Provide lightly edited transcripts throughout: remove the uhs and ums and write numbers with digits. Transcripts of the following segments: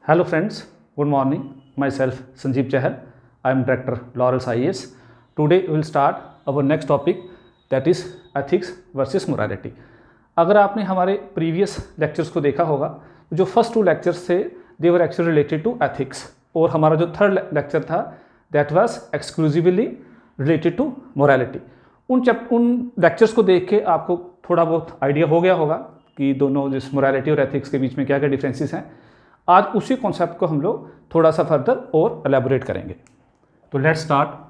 Hello friends, good morning. Myself Sanjeev Chahal. I am Director Laurels IAS. Today we will start our next topic, that is ethics versus morality. अगर आपने हमारे previous lectures को देखा होगा, जो first two lectures थे they were actually related to ethics, और हमारा जो थर्ड लेक्चर था that was exclusively related to morality. उन लेक्चर्स को देख के आपको थोड़ा बहुत आइडिया हो गया होगा कि दोनों जिस मोरालिटी और एथिक्स के बीच में क्या क्या डिफरेंसेस हैं. आज उसी कॉन्सेप्ट को हम लोग थोड़ा सा फर्दर और एलैबोरेट करेंगे. तो लेट्स स्टार्ट.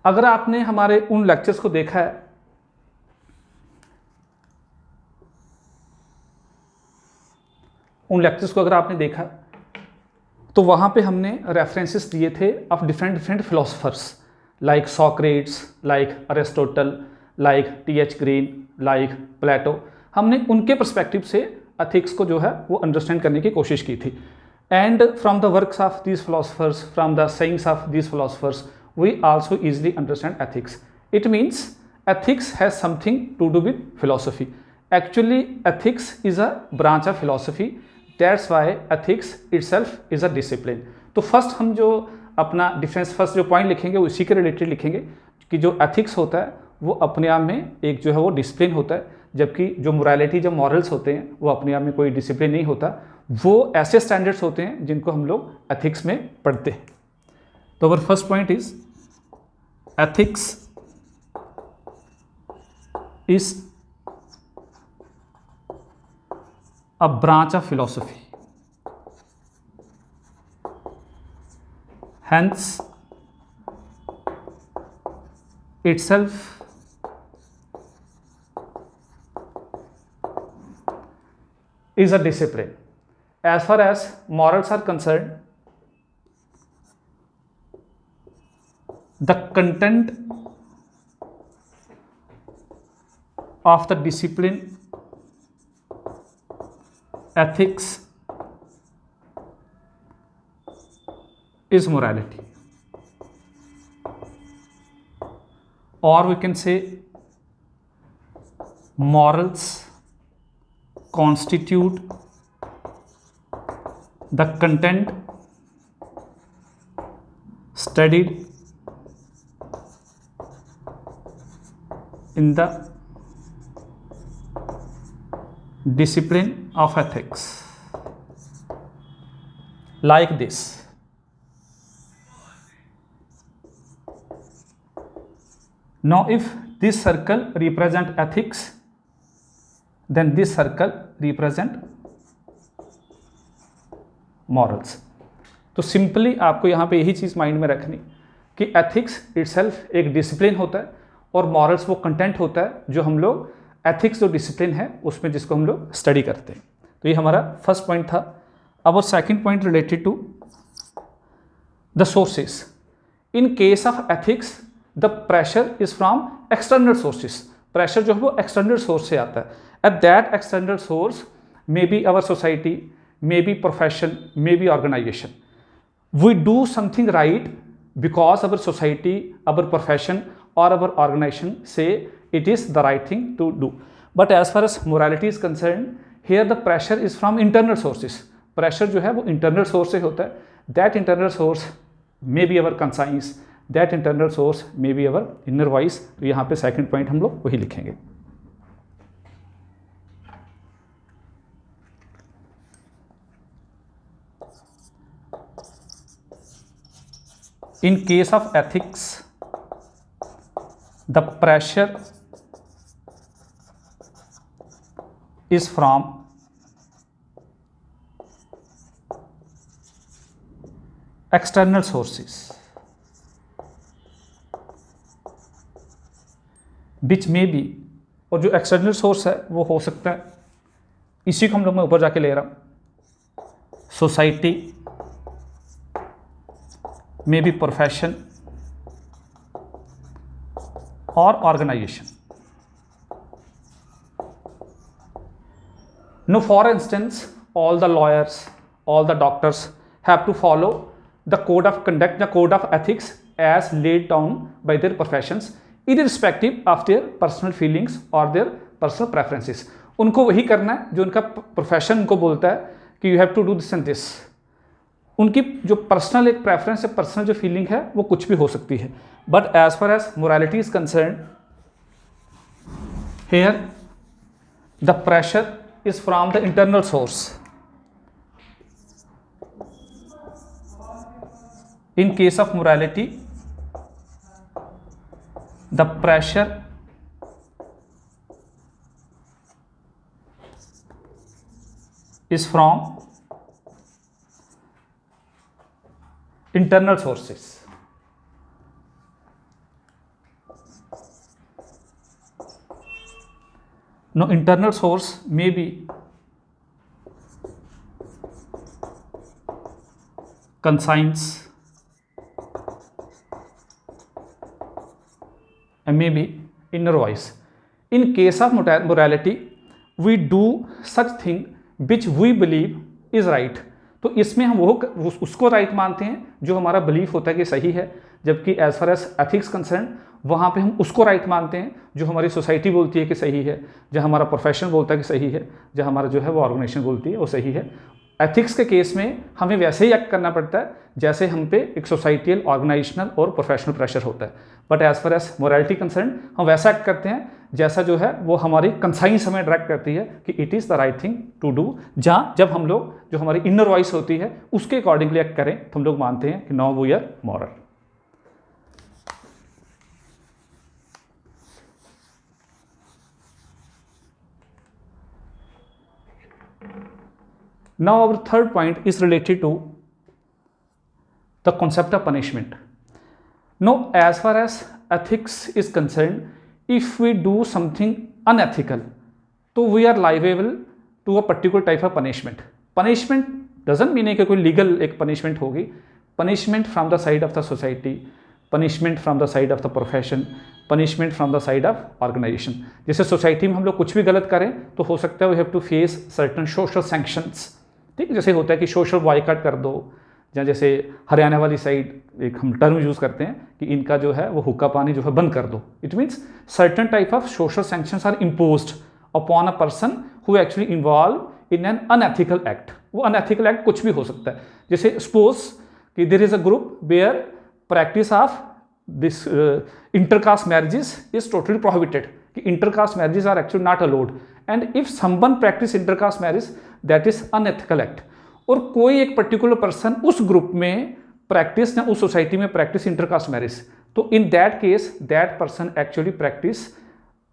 अगर आपने हमारे उन लेक्चर्स को देखा है, उन लेक्चर्स को अगर आपने देखा तो वहां पे हमने रेफरेंसेस दिए थे of different philosophers like Socrates, like Aristotle, like T H. Green, like Plato. हमने उनके पर्सपेक्टिव से एथिक्स को जो है वो अंडरस्टैंड करने की कोशिश की थी. And from the works of these philosophers, from the sayings of these philosophers, we also easily understand ethics. It means ethics has something to do with philosophy. Actually, ethics is a branch of philosophy. That's why ethics itself is a discipline. तो first हम जो अपना difference first जो point लिखेंगे उसी के related लिखेंगे कि जो एथिक्स होता है वो अपने आप में एक जो है वो डिसिप्लिन होता है, जबकि जो मोरालिटी, जो मॉरल्स होते हैं वो अपने आप में कोई डिसिप्लिन नहीं होता. वो ऐसे स्टैंडर्ड्स होते हैं जिनको हम लोग एथिक्स में पढ़ते हैं. तो our first point is ethics is a branch of philosophy. Hence, itself is a discipline. As far as morals are concerned, the content of the discipline ethics is morality, or we can say morals constitute the content studied in the discipline of ethics. Like this. Now if this circle represent ethics, then this circle represent morals. तो simply आपको यहाँ पे यही चीज़ mind में रखनी कि ethics itself एक discipline होता है और मॉरल्स वो कंटेंट होता है जो हम लोग एथिक्स जो डिसिप्लिन है उसमें जिसको हम लोग स्टडी करते हैं. तो ये हमारा फर्स्ट पॉइंट था. अब और second point related to the sources. In case of ethics the pressure is from external sources. Pressure जो है वो एक्सटर्नल सोर्स से आता है. At that external source may be our society, may be profession, may be organization. We do something right because our society, our profession or our organization say it is the right thing to do. But as far as morality is concerned, here the pressure is from internal sources. Pressure जो है वो internal source से होता है. That internal source may be our conscience, that internal source may be our inner voice. तो यहाँ पे second point हम लोग वही लिखेंगे. In case of ethics, the pressure is from external sources which may be, और जो एक्सटर्नल सोर्स है वो हो सकता है, इसी को हम लोग मैं ऊपर जाके ले रहा हूँ, सोसाइटी, मे बी प्रोफेशन और organisation. No, for instance, all the lawyers, all the doctors have to follow the code of conduct, the code of ethics as laid down by their professions, irrespective of their personal feelings or their personal preferences. उनको वही करना है जो उनका profession उनको बोलता है कि you have to do this and this. उनकी जो पर्सनल एक प्रेफरेंस है, पर्सनल जो फीलिंग है, वो कुछ भी हो सकती है. But as far as morality is concern, here the pressure is from the internal source. In case of morality, the pressure is from internal sources. Now, internal source may be conscience and maybe inner voice. In case of morality, we do such thing which we believe is right. तो इसमें हम वो उसको right मानते हैं जो हमारा belief होता है कि सही है, जबकि as far as ethics concern वहाँ पे हम उसको राइट मानते हैं जो हमारी सोसाइटी बोलती है कि सही है, जहाँ हमारा प्रोफेशन बोलता है कि सही है, जहाँ हमारा जो है वो ऑर्गेनाइजेशन बोलती है वो सही है. एथिक्स के केस में हमें वैसे ही एक्ट करना पड़ता है जैसे हम पे एक सोसाइटियल, ऑर्गेनाइजेशनल और प्रोफेशनल प्रेशर होता है. But as far as morality concern हम वैसा एक्ट करते हैं जैसा जो है वो हमारी कंसाइंस हमें डायरेक्ट करती है कि it is the right thing to do. जहाँ जब हम लोग जो हमारी इनर वॉइस होती है उसके अकॉर्डिंगली एक्ट करें तो हम लोग मानते हैं कि now we are moral. Now our third point is related to the concept of punishment. Now, as far as ethics is concerned, if we do something unethical, so we are liable to a particular type of punishment. Punishment doesn't mean कि कोई legal एक punishment होगी. Punishment from the side of the society, punishment from the side of the profession, punishment from the side of organization. जैसे society में हम लोग कुछ भी गलत करें तो हो सकता है we have to face certain social sanctions. ठीक, जैसे होता है कि सोशल बॉयकॉट कर दो, या जैसे हरियाणा वाली साइड एक हम टर्म यूज़ करते हैं कि इनका जो है वो हुक्का पानी जो है बंद कर दो. It means certain type of social sanctions are imposed upon a person who actually involve in an unethical act. वो अनएथिकल एक्ट कुछ भी हो सकता है. जैसे सपोज कि there is a group where practice of this intercaste marriages is totally prohibited, कि intercaste marriages are actually not allowed, and if someone practice intercaste marriage that is unethical act. और कोई एक पर्टिकुलर पर्सन उस group में practice या उस society में practice intercaste marriage, तो in that case that person actually practice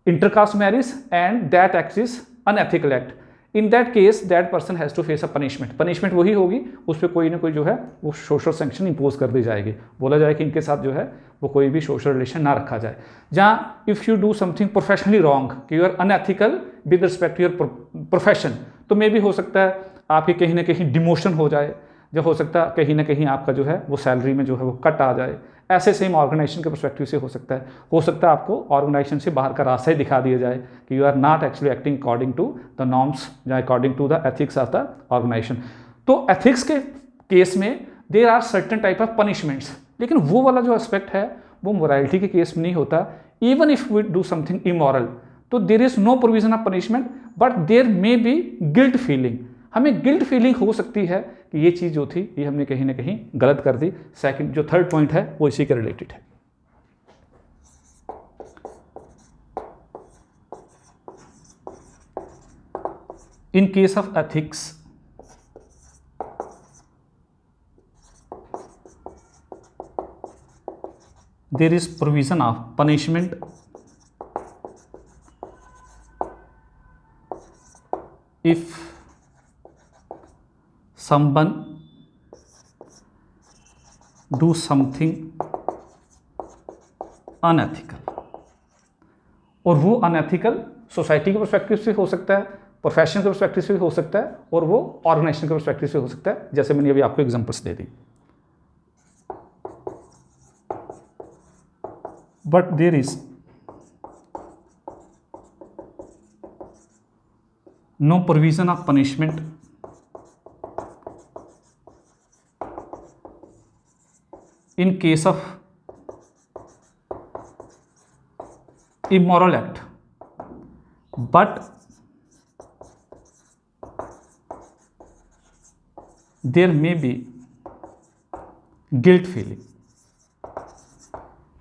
intercaste marriage and that act is unethical act. In that case that person has to face a punishment. Punishment वही होगी, उस पर कोई ना कोई जो है वो सोशल सैंक्शन इम्पोज कर दी जाएगी. बोला जाए कि इनके साथ जो है वो कोई भी सोशल रिलेशन ना रखा जाए. जहाँ if you do something professionally wrong, कि you are unethical with respect to your profession, तो मे भी हो सकता है आपके कहीं ना कहीं डिमोशन हो जाए, जब हो सकता है कहीं ना कहीं आपका जो है वो सैलरी में जो है वो कट आ जाए. ऐसे सेम ऑर्गेनाइजेशन के पर्सपेक्टिव से हो सकता है आपको ऑर्गेनाइजेशन से बाहर का रास्ता ही दिखा दिया जाए कि you are not actually acting according to the norms या according to the ethics of the organisation. तो एथिक्स के केस में there are certain type of punishments, लेकिन वो वाला जो एस्पेक्ट है वो मोरालिटी के केस में नहीं होता. Even if we do something immoral, तो there is no provision of punishment, but there may be guilt feeling. हमें गिल्ट फीलिंग हो सकती है कि ये चीज़ जो थी ये हमने कहीं ना कहीं गलत कर दी. सेकंड जो थर्ड पॉइंट है वो इसी के रिलेटेड है. In case of ethics, there is provision of punishment if someone do something unethical. और वो अनएथिकल सोसाइटी के पर्सपेक्टिव से हो सकता है, प्रोफेशन के पर्सपेक्टिव से हो सकता है, और वो ऑर्गेनाइजेशन के पर्सपेक्टिव से हो सकता है, जैसे मैंने अभी आपको एग्जांपल्स दे दी. But there is no provision of punishment in case of immoral act, but there may be guilt feeling।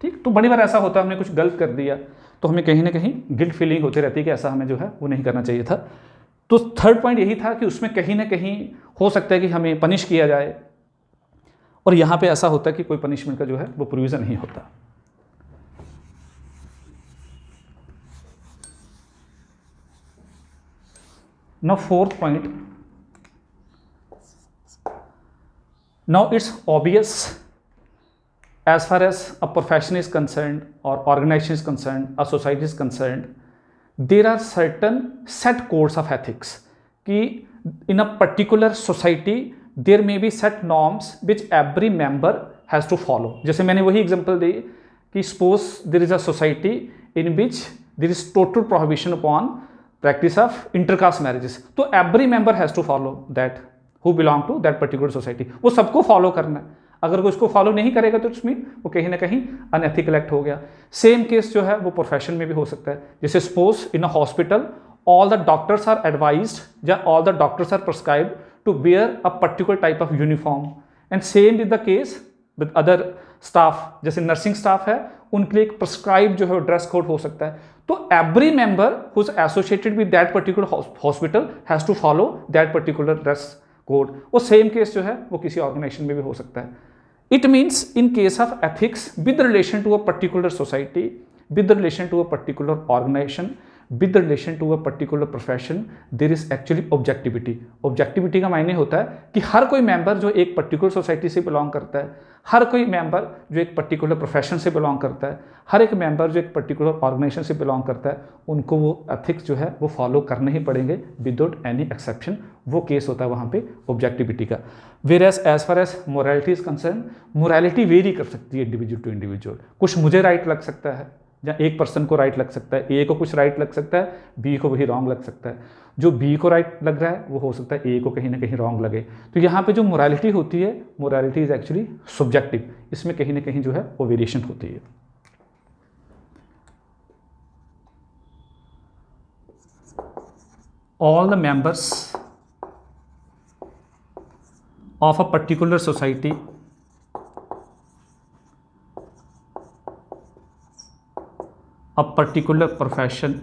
ठीक, तो बड़ी बार ऐसा होता है हमने कुछ गलत कर दिया तो हमें कहीं ना कहीं गिल्ट फीलिंग होती रहती है कि ऐसा हमें जो है वो नहीं करना चाहिए था। तो थर्ड पॉइंट यही था कि उसमें कहीं ना कहीं हो सकता है कि हमें पनिश किया जाए, और यहां पे ऐसा होता है कि कोई पनिशमेंट का जो है वो प्रोविजन नहीं होता। Now fourth point, now it's obvious as far as a profession is concerned or organization is concerned, a society is concerned, there are certain set codes of ethics कि in a particular society there may be set norms which every member has to follow। जैसे मैंने वही example दी कि suppose there is a society in which there is total prohibition upon practice of intercaste marriages, तो every member has to follow that who belong to that particular society, वो सबको follow करना है। अगर कोई उसको फॉलो नहीं करेगा तो उसमें वो कहीं ना कहीं अनएथिकल एक्ट हो गया। सेम केस जो है वो प्रोफेशन में भी हो सकता है। जैसे suppose in a hospital all the doctors are advised या all the doctors are prescribed to bear a particular type of uniform, and same is the case with other staff. जैसे नर्सिंग स्टाफ है उनके लिए एक prescribe जो है dress code हो सकता है। तो every member who is associated with that particular hospital has to follow that particular dress code. वो सेम केस जो है वो किसी ऑर्गेनाइजेशन में भी हो सकता है। It means in case of ethics with relation to a particular society, with relation to a particular organization, with relation to a particular profession, there is actually objectivity। Objectivity का मायने होता है कि हर कोई मेंबर जो एक पर्टिकुलर सोसाइटी से belong करता है, हर कोई मेंबर जो एक पर्टिकुलर प्रोफेशन से बिलोंग करता है, हर एक मेंबर जो एक पर्टिकुलर ऑर्गेनाइजेशन से बिलोंग करता है, उनको वो एथिक्स जो है वो फॉलो करने ही पड़ेंगे विदाउट एनी एक्सेप्शन। वो केस होता है वहाँ पे ऑब्जेक्टिविटी का। Whereas as far as morality is concern, morality vary कर सकती है इंडिविजुअल टू इंडिविजुअल। कुछ मुझे राइट लग सकता है या एक पर्सन को राइट लग सकता है, ए को कुछ राइट लग सकता है, बी को वही रॉन्ग लग सकता है। जो बी को राइट लग रहा है वो हो सकता है ए को कहीं ना कहीं रॉन्ग लगे। तो यहाँ पे जो मोरालिटी होती है, मोरालिटी इज एक्चुअली सब्जेक्टिव, इसमें कहीं ना कहीं जो है वो वेरिएशन होती है। All the members of a particular society a particular profession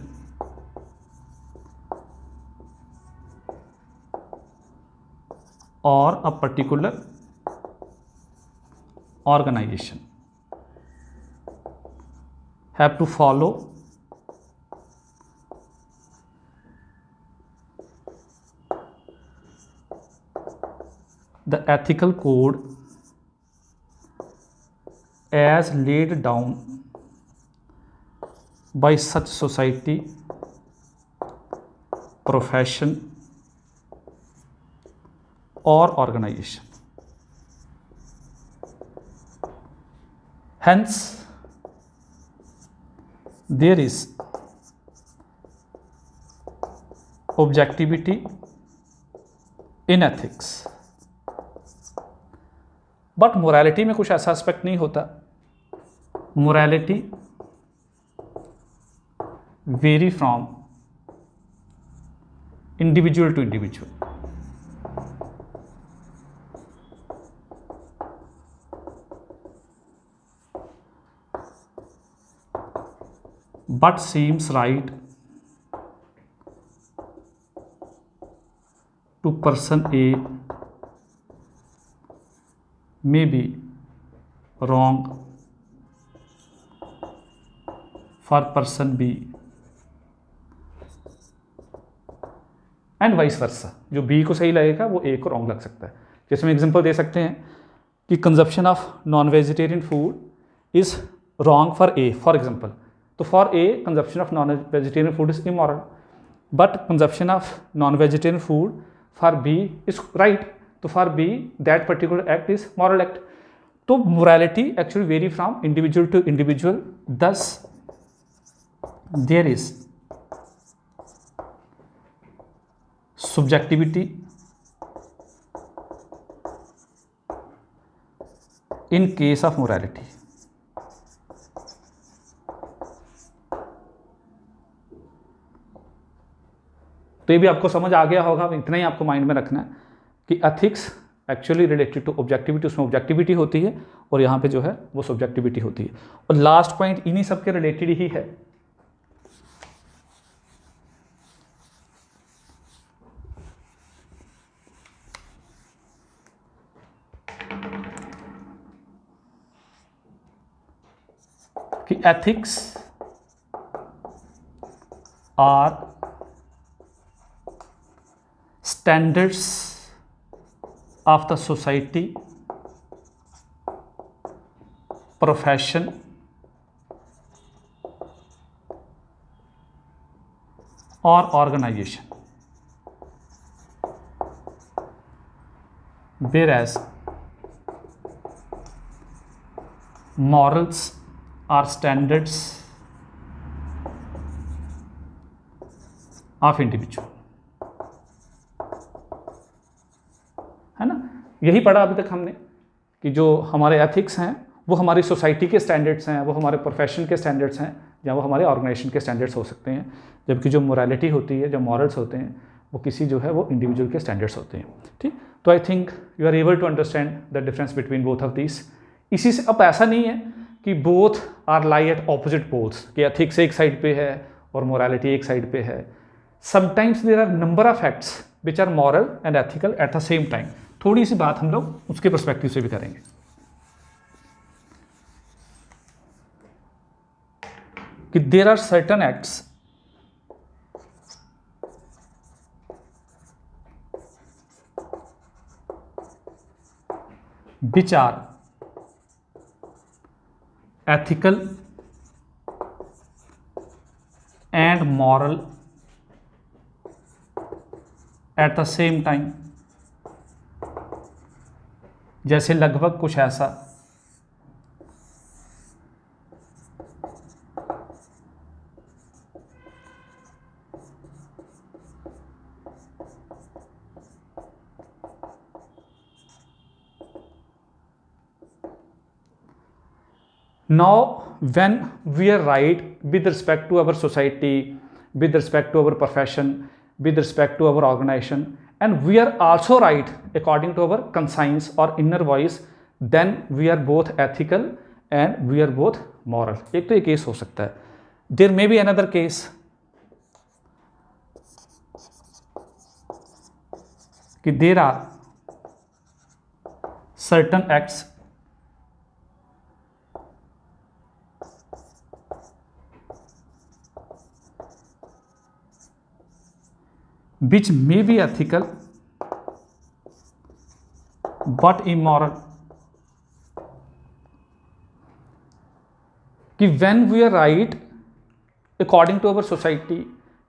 or a particular organization have to follow the ethical code as laid down by such society, profession or organization। Hence there is objectivity in ethics। But morality में कुछ ऐसा aspect नहीं होता। Morality vary from individual to individual. But seems right to person A may be wrong for person B and vice versa. जो B को सही लगेगा वो A को रॉन्ग लग सकता है। जैसे हम एग्जांपल दे सकते हैं कि consumption of non vegetarian food is wrong for A for example. तो for A consumption of non vegetarian food is immoral, but consumption of non vegetarian food for B is right. तो for B that particular act is moral act. तो morality actually vary from individual to individual, thus there is subjectivity in case of morality. तो ये भी आपको समझ आ गया होगा, इतना ही आपको माइंड में रखना है कि ethics actually related to objectivity, उसमें ऑब्जेक्टिविटी होती है और यहाँ पे जो है वो सब्जेक्टिविटी होती है। और लास्ट पॉइंट इन्हीं सब के रिलेटेड ही है, कि ethics are standards of the society, profession और organization, whereas morals are standards of individual, है ना। यही पढ़ा अभी तक हमने कि जो हमारे एथिक्स हैं वो हमारी सोसाइटी के स्टैंडर्ड्स हैं, वो हमारे प्रोफेशन के स्टैंडर्ड्स हैं, या वो हमारे ऑर्गेनाइजेशन के स्टैंडर्ड्स हो सकते हैं, जबकि जो मोरालिटी होती है, जो मॉरल्स होते हैं, वो किसी जो है वो इंडिविजुअल के स्टैंडर्ड्स होते हैं। ठीक, तो I think you are able to understand the difference between both of this. इसी से अब ऐसा नहीं है कि both are lie at opposite poles, कि एथिक्स एक साइड पे है और मोरालिटी एक साइड पे है। Sometimes there are number of acts which are moral and ethical at the same time. थोड़ी सी बात हम लोग उसके पर्सपेक्टिव से भी करेंगे। कि there are certain acts which are ethical and moral at the same time। जैसे लगभग कुछ ऐसा Now, when we are right with respect to our society, with respect to our profession, with respect to our organization, and we are also right according to our conscience or inner voice, then we are both ethical and we are both moral। एक तो ये case हो सकता है। There may be another case कि there are certain acts which may be ethical but immoral। कि when we are right according to our society,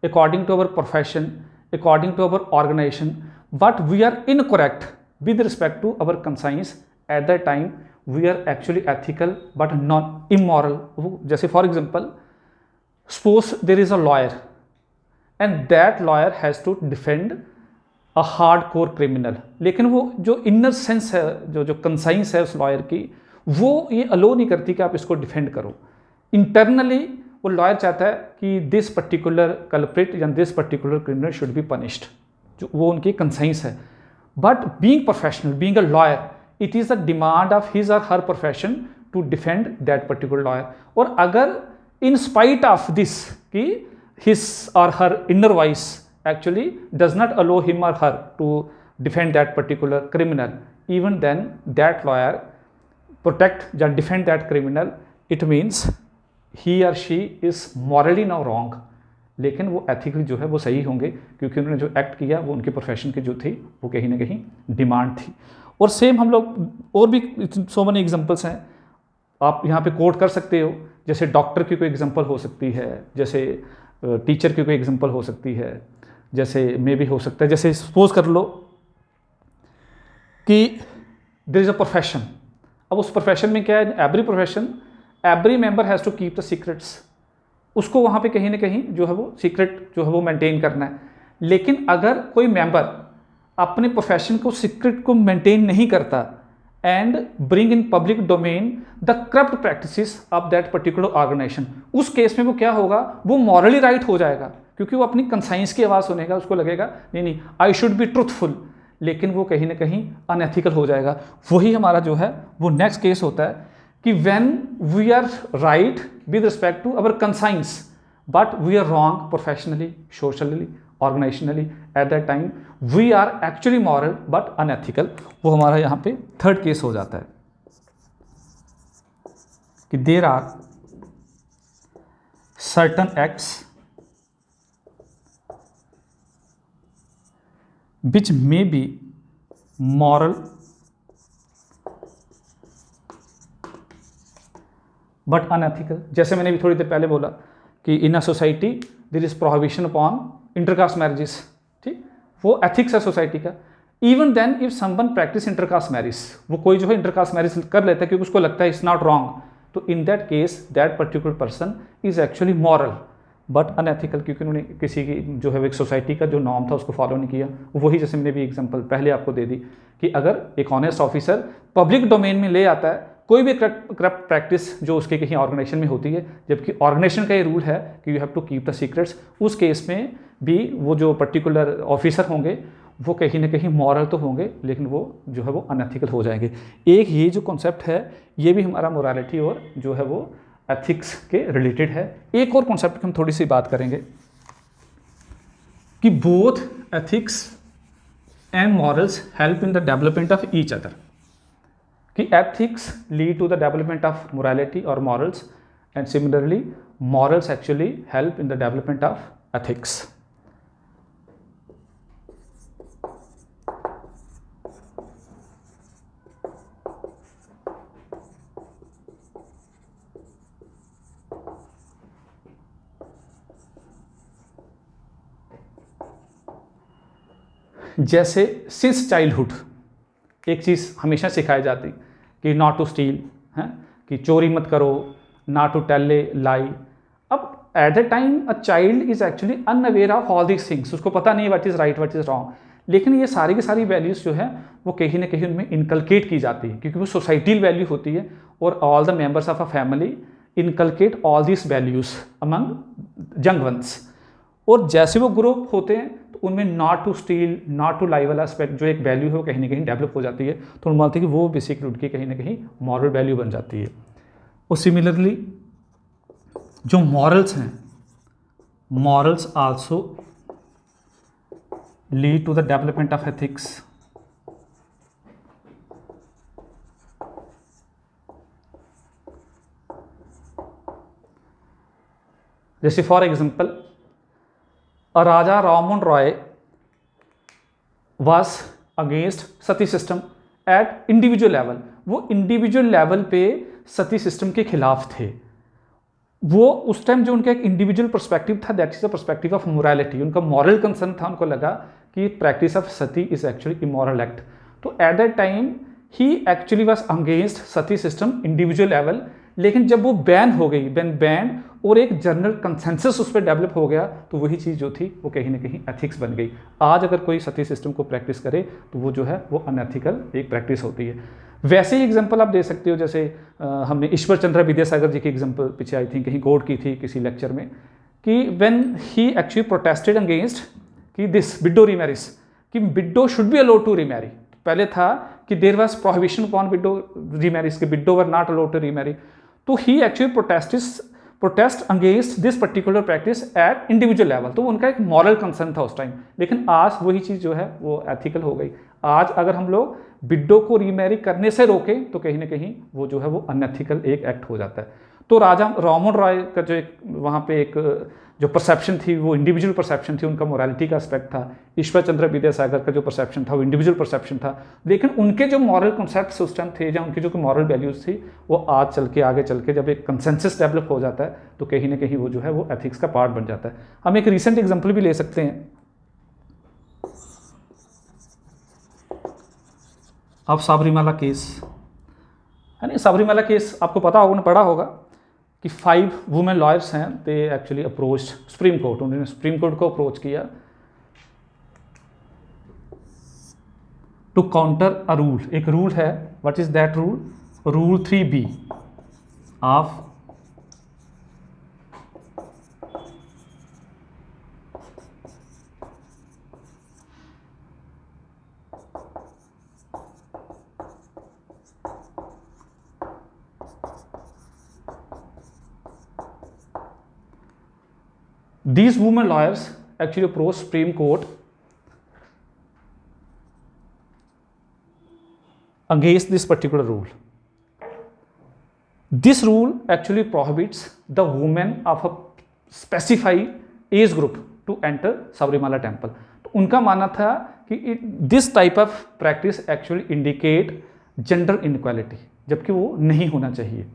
according to our profession, according to our organization, but we are incorrect with respect to our conscience, at that time we are actually ethical but not immoral। जैसे for example, suppose there is a lawyer and that lawyer has to defend a hardcore criminal, लेकिन वो जो inner sense है, जो conscience है उस lawyer की, वो ये अलो नहीं करती कि आप इसको डिफेंड करो। इंटरनली वो लॉयर चाहता है कि दिस पर्टिकुलर कल्प्रिट या this particular criminal should be punished, जो वो उनकी कंसाइंस है। But being professional, being a lawyer, it is the demand of his और her profession to defend that particular lawyer. और अगर इन स्पाइट ऑफ दिस कि his or her inner voice actually does not allow him or her to defend that particular criminal, even then that lawyer protect or defend that criminal, it means he or she is morally now wrong, लेकिन वो ethically जो है वो सही होंगे, क्योंकि उन्होंने जो एक्ट किया वो उनके प्रोफेशन की जो थी वो कहीं ना कहीं डिमांड थी। और सेम हम लोग और भी सो मेनी एग्जांपल्स हैं, आप यहाँ पे कोट कर सकते हो। जैसे डॉक्टर की कोई एग्जांपल हो सकती है, जैसे टीचर की कोई एग्जांपल हो सकती है, जैसे मे भी हो सकता है, जैसे सपोज कर लो कि देयर इज़ अ प्रोफेशन। अब उस प्रोफेशन में क्या है, every profession every member has to keep the secrets, उसको वहाँ पे कहीं ना कहीं जो है वो सीक्रेट जो है वो मेंटेन करना है। लेकिन अगर कोई मेंबर अपने प्रोफेशन को सीक्रेट को मेंटेन नहीं करता and bring in public domain the corrupt practices of that particular organization, उस केस में वो क्या होगा, वो मॉरली राइट हो जाएगा, क्योंकि वो अपनी कंसाइंस की आवाज़ सुनेगा, उसको लगेगा नहीं नहीं आई शुड बी ट्रुथफुल, लेकिन वो कहीं ना कहीं अनएथिकल हो जाएगा। वही हमारा जो है वो नेक्स्ट केस होता है कि when we are right with respect to our conscience but we are wrong professionally, socially, organizationally, at that time we are actually moral but unethical. वो हमारा यहाँ पे थर्ड केस हो जाता है कि there are certain acts which may be moral but unethical। जैसे मैंने भी थोड़ी देर पहले बोला कि in a society there is prohibition upon intercaste marriages, ठीक, वो एथिक्स है सोसाइटी का। Even then if someone practice intercaste marriage, वो कोई जो है इंटरकास्ट मैरिज कर लेता है क्योंकि उसको लगता है इट्स नॉट रॉन्ग, तो in that case that particular person is actually moral but unethical, क्योंकि उन्होंने किसी की जो है एक सोसाइटी का जो नॉर्म था उसको फॉलो नहीं किया। वही जैसे मैंने भी एग्जांपल पहले आपको दे दी कि अगर एक ऑनेस्ट ऑफिसर पब्लिक डोमेन में ले आता है कोई भी करप्ट प्रैक्टिस जो उसके कहीं ऑर्गेनाइजेशन में होती है, जबकि ऑर्गेनाइजेशन का ये रूल है कि you have to keep the secrets, उस केस में भी वो जो पर्टिकुलर ऑफिसर होंगे वो कहीं ना कहीं मॉरल तो होंगे, लेकिन वो जो है वो अनएथिकल हो जाएंगे। एक ये जो कॉन्सेप्ट है ये भी हमारा मोरालिटी और जो है वो एथिक्स के रिलेटेड है। एक और कॉन्सेप्ट की हम थोड़ी सी बात करेंगे कि both ethics and morals help in the development of each other, कि ethics lead to the development of morality और morals and similarly morals actually help in the development of ethics. जैसे सिंस चाइल्डहुड एक चीज़ हमेशा सिखाई जाती कि not to steel, है कि चोरी मत करो, नॉट टू टेल ए लाई। अब at the time a child is actually unaware of all these things, उसको पता नहीं what is right what is wrong, लेकिन ये सारी की सारी वैल्यूज़ जो है वो कहीं ना कहीं उनमें इनकलकेट की जाती है, क्योंकि वो सोसाइटल वैल्यू होती है और all the members of a family inculcate all this values among young ones. और जैसे वो ग्रुप होते हैं तो उनमें not to steal, not to lie वाला एस्पेक्ट जो एक वैल्यू है वो कहीं ना कहीं डेवलप हो जाती है, तो हम मानते हैं कि वो बेसिक उनकी कहीं ना कहीं मॉरल वैल्यू बन जाती है। और सिमिलरली जो मॉरल्स हैं, morals also lead to the development of ethics. जैसे for example a Raja Rammohn Roy was against sati system at individual level, वो इंडिविजुअल लेवल पे सती सिस्टम के खिलाफ थे। वो उस टाइम जो उनका एक इंडिविजुअल पर्सपेक्टिव था that is the perspective of morality, उनका मॉरल कंसर्न था, उनको लगा कि practice of sati is actually immoral act. तो at that time he actually was against sati system individual level, लेकिन जब वो बैन हो गई, बैन और एक जनरल कंसेंसस उस पर डेवलप हो गया, तो वही चीज़ जो थी वो कहीं ना कहीं एथिक्स बन गई। आज अगर कोई सती सिस्टम को प्रैक्टिस करे तो वो जो है वो अनएथिकल एक प्रैक्टिस होती है। वैसे ही एग्जांपल आप दे सकते हो, जैसे हमने ईश्वर चंद्र विद्यासागर जी की एग्जांपल पीछे आई थी, कहीं कोट की थी किसी लेक्चर में, कि when he actually protested against कि दिस विडो रीमैरिज, कि widow should be allowed to remarry. पहले था कि there was prohibition upon widow remarriage, कि widow were not allowed to remarry, तो he actually protest against this particular practice at individual level, तो उनका एक moral concern था उस टाइम। लेकिन आज वही चीज़ जो है वो एथिकल हो गई। आज अगर हम लोग विडो को रीमैरी करने से रोकें तो कहीं ना कहीं वो जो है वो अनएथिकल एक एक्ट हो जाता है। तो राजा राममोहन रॉय का जो एक वहाँ पे एक जो परसेप्शन थी वो इंडिविजुअल परसेप्शन थी, उनका मोरालिटी का एस्पेक्ट था। ईश्वर चंद्र विद्यासागर का जो परसेप्शन था वो इंडिविजुअल परसेप्शन था, लेकिन उनके जो मॉरल कॉन्सेप्ट्स उस टाइम थे या उनकी जो मॉरल वैल्यूज़ थी वो आज चल के आगे चल के जब एक कंसेंसस डेवलप हो जाता है तो कहीं ना कहीं वो जो है वो एथिक्स का पार्ट बन जाता है। हम एक रिसेंट एग्जाम्पल भी ले सकते हैं। अब सबरीमाला केस है ना, सबरीमाला केस आपको पता होगा ना, पढ़ा होगा कि 5 वुमेन लॉयर्स हैं, they actually approach supreme court, उन्होंने सुप्रीम कोर्ट को अप्रोच किया टू काउंटर अ रूल, एक रूल है, what is that rule? Rule 3B of these women lawyers actually approached Supreme Court against this particular rule. This rule actually prohibits the women of a specified age group to enter Sabarimala temple. तो उनका मानना था कि this type of practice actually indicate gender inequality, जबकि वो नहीं होना चाहिए.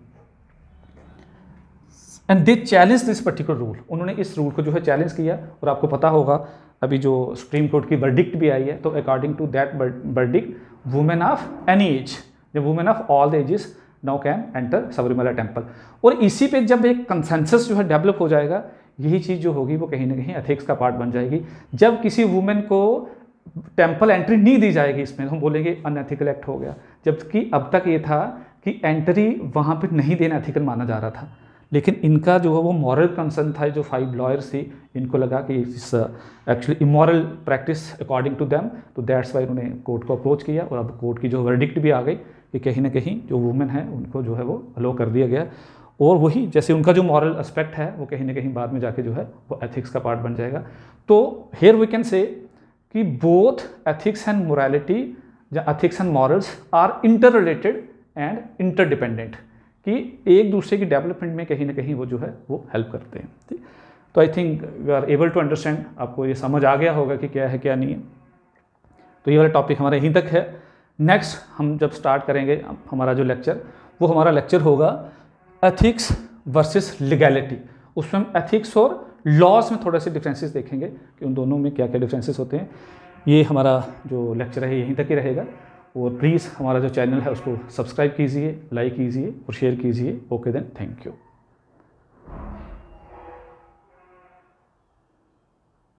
And they challenge this particular rule, उन्होंने इस रूल को जो है चैलेंज किया. और आपको पता होगा अभी जो सुप्रीम कोर्ट की वर्डिक्ट भी आई है, तो according to that verdict women of any age, the women of all the ages now can enter Sabarimala temple. और इसी पे जब एक कंसेंसस जो है डेवलप हो जाएगा, यही चीज़ जो होगी वो कहीं ना कहीं एथिक्स का पार्ट बन जाएगी. जब किसी वुमेन को टेम्पल एंट्री नहीं दी जाएगी, इसमें हम बोलेंगे अनएथिकल एक्ट हो गया, जबकि अब तक ये था कि एंट्री वहाँ पर नहीं देना एथिकल माना जा रहा था. लेकिन इनका जो है वो मॉरल कंसर्न था, जो 5 लॉयर्स थी, इनको लगा कि इस actually immoral practice according to them, तो दैट्स वाई उन्होंने कोर्ट को अप्रोच किया. और अब कोर्ट की जो वर्डिक्ट भी आ गई कि कहीं ना कहीं जो वुमेन है उनको जो है वो अलो कर दिया गया. और वही जैसे उनका जो मॉरल एस्पेक्ट है वो कहीं ना कहीं बाद में जाके जो है वो एथिक्स का पार्ट बन जाएगा. तो हेयर वी कैन से कि बोथ एथिक्स एंड मोरालिटी या ethics and morals are interrelated and interdependent, कि एक दूसरे की डेवलपमेंट में कहीं ना कहीं वो जो है वो हेल्प करते हैं. ठीक, तो I think we are able to understand, आपको ये समझ आ गया होगा कि क्या है क्या नहीं है. तो ये वाला टॉपिक हमारा यहीं तक है. नेक्स्ट हम जब स्टार्ट करेंगे हमारा जो लेक्चर, वो हमारा लेक्चर होगा एथिक्स वर्सेस लीगैलिटी. उसमें हम एथिक्स और लॉज में थोड़े से डिफरेंसेस देखेंगे कि उन दोनों में क्या क्या डिफरेंसेस होते हैं. ये हमारा जो लेक्चर है यहीं तक ही रहेगा. और प्लीज़ हमारा जो चैनल है उसको सब्सक्राइब कीजिए, लाइक कीजिए और शेयर कीजिए. Okay then, thank you.